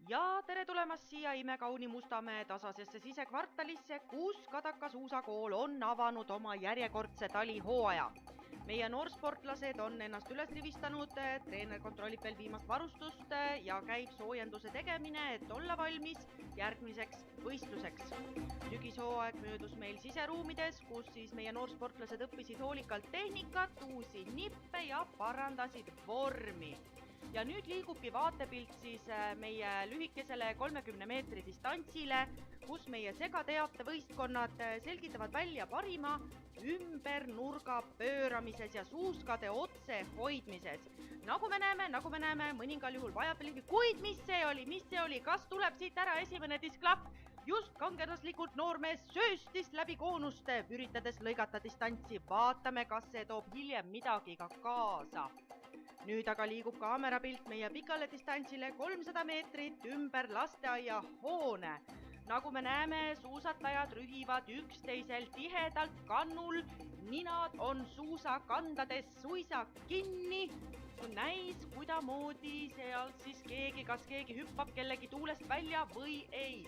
Ja tere tulemast siia imekauni Mustamäe tasasesse sisekvartalisse, kus Kadaka suusakool on avanud oma järjekordse talihooaja. Meie noorsportlased on ennast üles rivistanud, treener kontrollib veel viimast varustust ja käib soojenduse tegemine, et olla valmis järgmiseks võistluseks. Sügishooaeg möödus meil siseruumides, kus siis meie noorsportlased õppisid hoolikalt tehnikat, uusi nippe ja parandasid vormi. Ja nüüd liigubki vaatepilt siis meie lühikesele 30 meetri distantsile, kus meie segateate võistkonnad selgitavad välja parima ümber nurga pööramises ja suuskade otse hoidmises. Nagu me näeme, mõningal juhul vajab veel, kuid mis see oli, kas tuleb siit ära esimene disklahv? Just kangelaslikult noormees sööstis läbi koonuste, üritades lõigata distantsi. Vaatame, kas see toob hiljem midagi ka kaasa. Nüüd aga liigub kaamerapilt meie pikale distantsile 300 meetrit ümber lasteaia hoone. Nagu me näeme, suusatajad rühivad üksteisel tihedalt kannul, ninad on suusakandades suisa kinni. Näis, kudamoodi seal siis kas keegi hüppab kellegi tuulest välja või ei.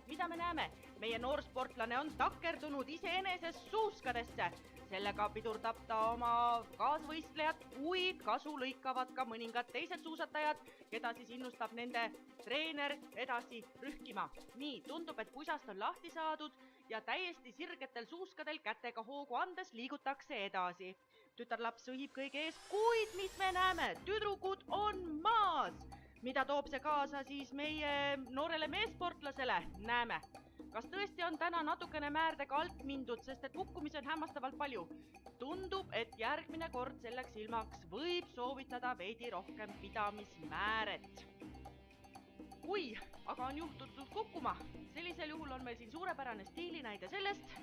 Mida me näeme? Meie noorsportlane on takerdunud iseenesest suuskadesse. Sellega pidurdab ta oma kaasvõistlejat, kuid kasu lõikavad ka mõningad teised suusatajad, keda siis innustab nende treener edasi rühkima. Nii, tundub, et pusast on lahti saadud ja täiesti sirgetel suuskadel kätega hoogu andes liigutakse edasi. Tütarlaps sõhib kõige ees, kuid mis me näeme? Tüdrukud on maas! Mida toob see kaasa siis meie noorele meesportlasele? Näeme. Kas tõesti on täna natukene määrdega alt mindud, sest et kukkumisi on hämmastavalt palju? Tundub, et järgmine kord selleks ilmaks võib soovitada veidi rohkem pidamismääret. Kui aga on juhtutud kukkuma, sellisel juhul on meil siin suurepärane stiilinäide sellest,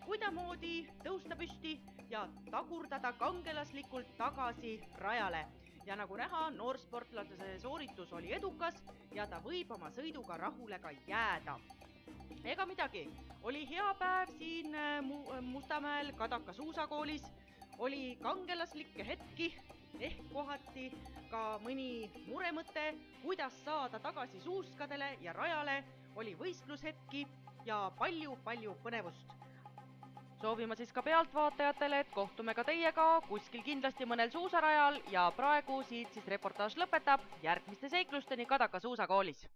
kudamoodi tõusta püsti ja tagurdada kangelaslikult tagasi rajale. Ja nagu näha, noorsportlase sooritus oli edukas ja ta võib oma sõiduga rahule ka jääda. Ega midagi, oli hea päev siin Mustamäel Kadaka suusakoolis, oli kangelaslikke hetki, ehk kohati ka mõni muremõte, kuidas saada tagasi suuskadele ja rajale, oli võistlushetki ja palju põnevust. Soovime siis ka pealtvaatajatele, et kohtume ka teiega kuskil kindlasti mõnel suusarajal ja praegu siit siis reportaaž lõpetab järgmiste seiklusteni Kadaka suusakoolis.